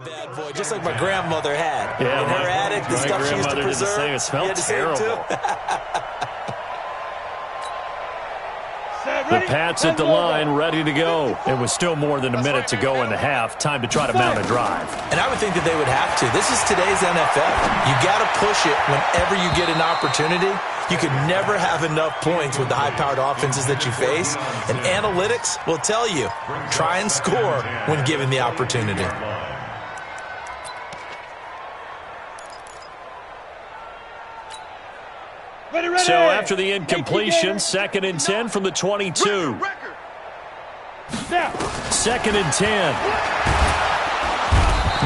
Bad boy, just like my grandmother had. Yeah, in her attic, the stuff she used to preserve. Did the same. It smelled terrible. The Pats at the line, ready to go. It was still more than a minute to go in the half. Time to try to mount a drive. And I would think that they would have to. This is today's NFL. You got to push it whenever you get an opportunity. You could never have enough points with the high-powered offenses that you face. And analytics will tell you, try and score when given the opportunity. So after the incompletion, 2nd and 10 from the 22. 2nd and 10.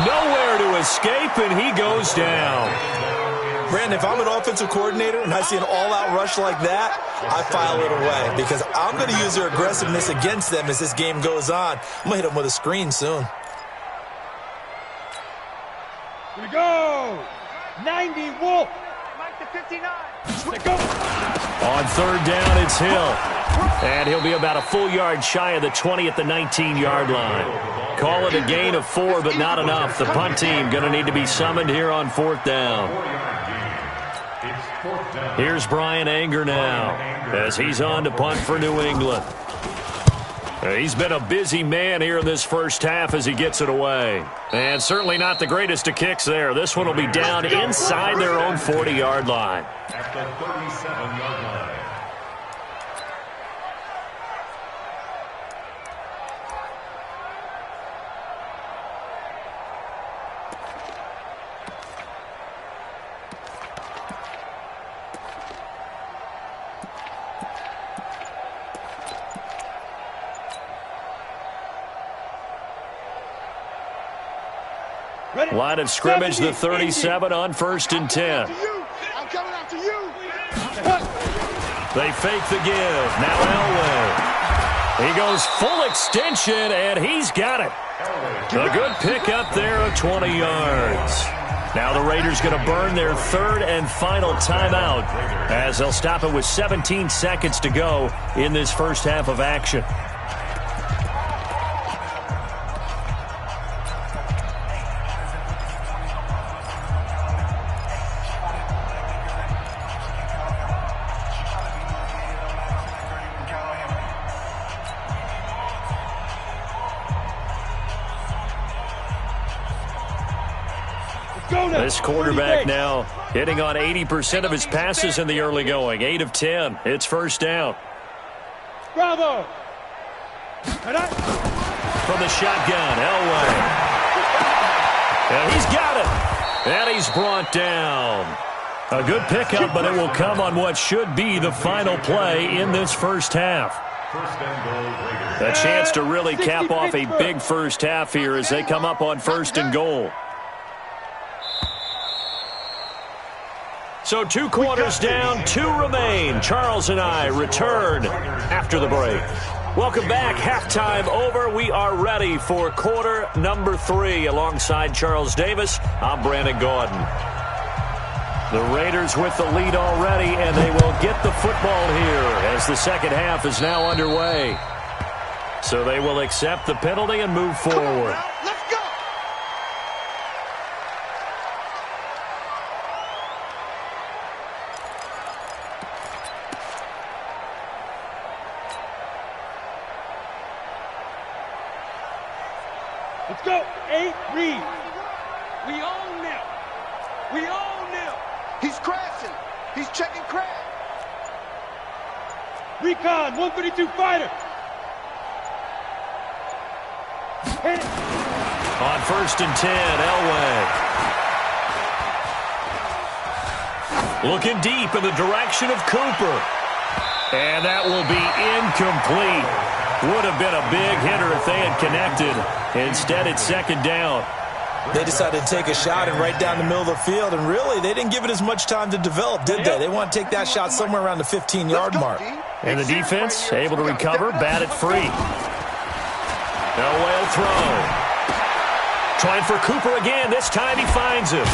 Nowhere to escape, and he goes down. Brandon, if I'm an offensive coordinator and I see an all-out rush like that, I file it away because I'm going to use their aggressiveness against them as this game goes on. I'm going to hit them with a screen soon. Here we go. 90 Wolf. Mike to 59. On 3rd down, it's Hill. And he'll be about a full yard shy of the 20 at the 19-yard line. Call it a gain of 4, but not enough. The punt team going to need to be summoned here on 4th down. Here's Brian Anger now as he's on to punt for New England. He's been a busy man here in this first half as he gets it away. And certainly not the greatest of kicks there. This one will be down inside their own 40-yard line. At the 37-yard line. Line of scrimmage, the 37 on 1st and 10. I'm coming after you. They fake the give. Now Elway. He goes full extension, and he's got it. A good pickup there of 20 yards. Now the Raiders going to burn their 3rd and final timeout as they'll stop it with 17 seconds to go in this first half of action. This quarterback now hitting on 80% of his passes in the early going. 8 of 10. It's 1st down. Bravo. From the shotgun, Elway. And he's got it. And he's brought down. A good pickup, but it will come on what should be the final play in this first half. A chance to really cap off a big first half here as they come up on 1st and goal. So 2 quarters down, 2 remain. Charles and I return after the break. Welcome back. Halftime over. We are ready for quarter number 3. Alongside Charles Davis, I'm Brandon Gordon. The Raiders with the lead already, and they will get the football here as the second half is now underway. So they will accept the penalty and move forward. Let's go. Let's go. 8 read. We own them. We own them. He's crashing. He's checking crash. Recon, 132 fighter. Hit it. On 1st and 10, Elway. Looking deep in the direction of Cooper. And that will be incomplete. Would have been a big hitter if they had connected. Instead, it's 2nd down. They decided to take a shot and right down the middle of the field, and really, they didn't give it as much time to develop, did they? They want to take that shot somewhere around the 15-yard mark. And the defense able to recover, bat it free. Elway will throw. Trying for Cooper again. This time he finds him.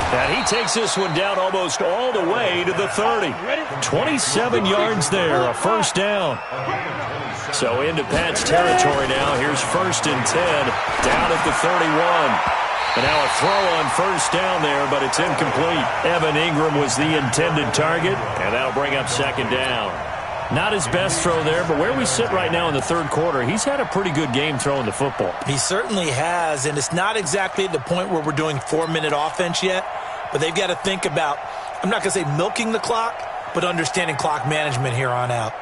And he takes this one down almost all the way to the 30. 27 yards there, a first down. So into Pat's territory now. Here's 1st and 10, down at the 31. And now a throw on first down there, but it's incomplete. Evan Ingram was the intended target, and that'll bring up 2nd down. Not his best throw there, but where we sit right now in the 3rd quarter, he's had a pretty good game throwing the football. He certainly has, and it's not exactly at the point where we're doing 4-minute offense yet, but they've got to think about, I'm not going to say milking the clock, but understanding clock management here on out.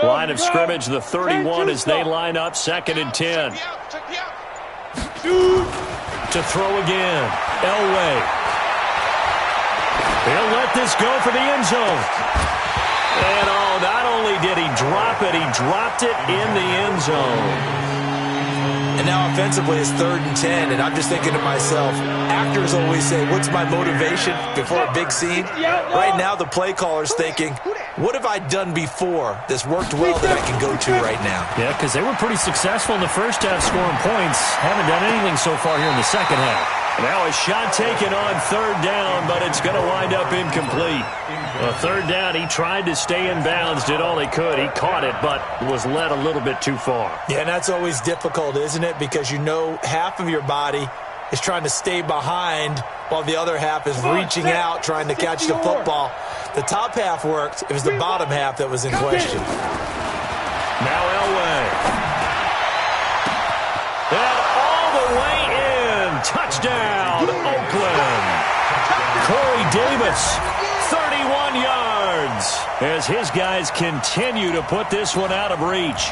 Line of scrimmage, the 31 as they line up, 2nd and 10. To throw again, Elway. He'll let this go for the end zone. And not only did he drop it, he dropped it in the end zone. And now offensively it's 3rd and 10, and I'm just thinking to myself, actors always say, what's my motivation before a big scene? Right now the play caller's thinking, what have I done before that's worked well that I can go to right now? Yeah, because they were pretty successful in the first half scoring points. Haven't done anything so far here in the second half. Now a shot taken on 3rd down, but it's going to wind up incomplete. Well, 3rd down, he tried to stay in bounds, did all he could. He caught it, but was led a little bit too far. Yeah, and that's always difficult, isn't it? Because you know half of your body is trying to stay behind while the other half is reaching out, trying to catch the football. The top half worked. It was the bottom half that was in question. Now Elway. And all the way in. Touchdown, Oakland. Corey Davis, 31 yards, as his guys continue to put this one out of reach.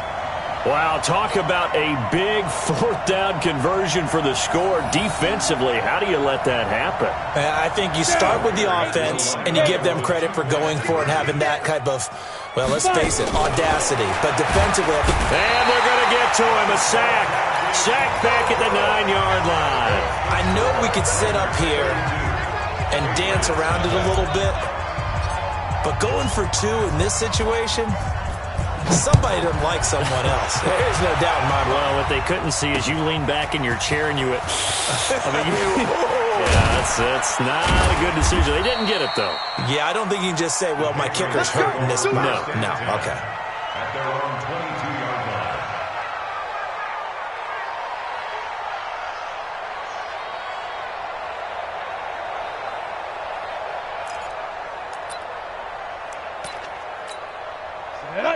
Wow, talk about a big 4th down conversion for the score. Defensively, how do you let that happen? I think you start with the offense, and you give them credit for going for it and having that type of, well, let's face it, audacity. But defensively, and they're going to get to him, a sack. Sack back at the 9-yard line. I know we could sit up here and dance around it a little bit, but going for 2 in this situation, somebody doesn't like someone else. There's no doubt in my mind. Well, what they couldn't see is you lean back in your chair and you went, yeah, that's not a good decision. They didn't get it, though. Yeah, I don't think you can just say, well, my kicker's hurting this spot. No, okay. At their own 22-yard line.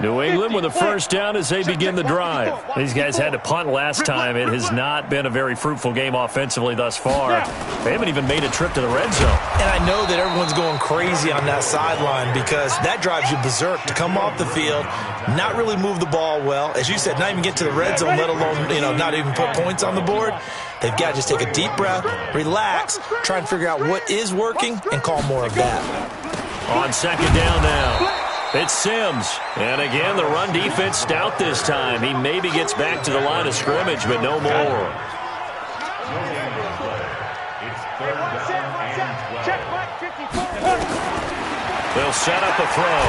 New England with a first down as they begin the drive. These guys had to punt last time. It has not been a very fruitful game offensively thus far. They haven't even made a trip to the red zone. And I know that everyone's going crazy on that sideline because that drives you berserk to come off the field, not really move the ball well. As you said, not even get to the red zone, let alone, not even put points on the board. They've got to just take a deep breath, relax, try and figure out what is working, and call more of that. On 2nd down now. It's Sims. And again, the run defense stout this time. He maybe gets back to the line of scrimmage, but no more. They'll set up a throw.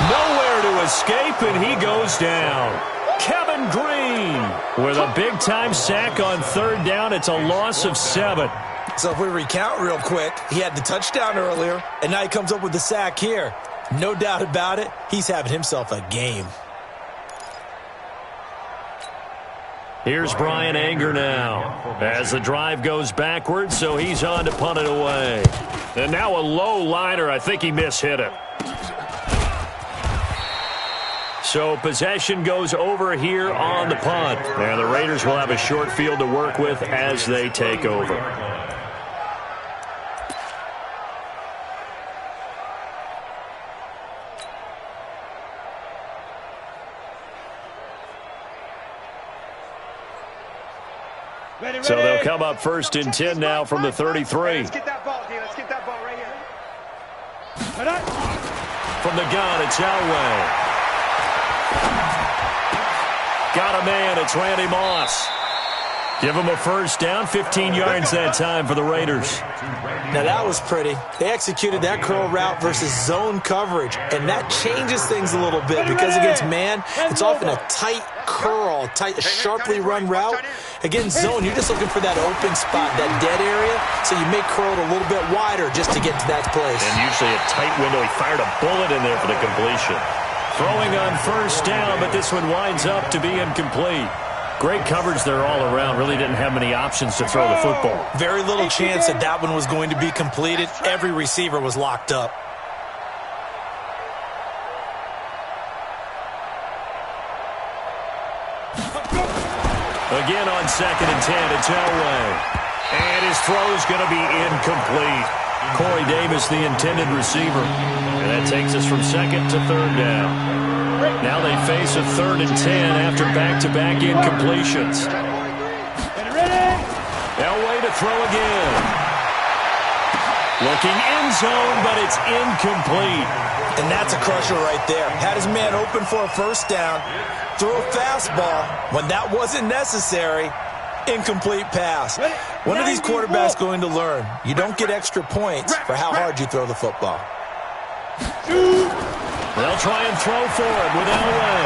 Nowhere to escape, and he goes down. Kevin Green with a big-time sack on 3rd down. It's a loss of 7. So if we recount real quick, he had the touchdown earlier, and now he comes up with the sack here. No doubt about it, he's having himself a game. Here's Brian Anger now as the drive goes backwards, so he's on to punt it away. And now a low liner. I think he mishit it. So possession goes over here on the punt. And the Raiders will have a short field to work with as they take over. So they'll come up 1st and 10 now from the 33. Let's get that ball, D. Let's get that ball right here. From the gun, it's Elway. Got a man, it's Randy Moss. Give them a first down, 15 yards that time for the Raiders. Now that was pretty. They executed that curl route versus zone coverage, and that changes things a little bit because against man, it's often a tight curl, tight, sharply run route. Against zone, you're just looking for that open spot, that dead area, so you may curl it a little bit wider just to get to that place. And usually a tight window. He fired a bullet in there for the completion. Throwing on first down, but this one winds up to be incomplete. Great coverage there all around. Really didn't have many options to throw the football. Very little chance that that one was going to be completed. Every receiver was locked up. Again on 2nd and 10, it's Elway. And his throw's going to be incomplete. Corey Davis, the intended receiver. And that takes us from 2nd to 3rd down. Now they face a 3rd and 10 after back-to-back incompletions. Elway to throw again. Looking end zone, but it's incomplete. And that's a crusher right there. Had his man open for a first down, threw a fastball. When that wasn't necessary, incomplete pass. When are these quarterbacks going to learn? You don't get extra points for how hard you throw the football. They'll try and throw for it with Elway.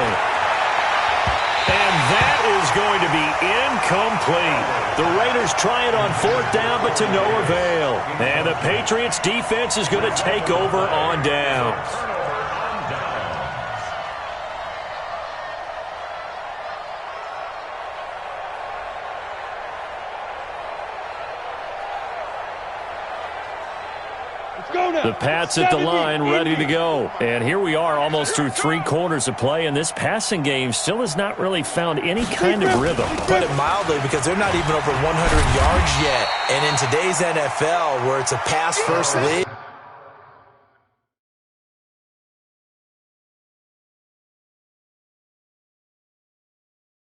And that is going to be incomplete. The Raiders try it on 4th down, but to no avail. And the Patriots defense is going to take over on downs. The Pats at the line, ready to go. And here we are almost through 3 quarters of play, and this passing game still has not really found any kind of rhythm. Put it mildly, because they're not even over 100 yards yet. And in today's NFL, where it's a pass-first league,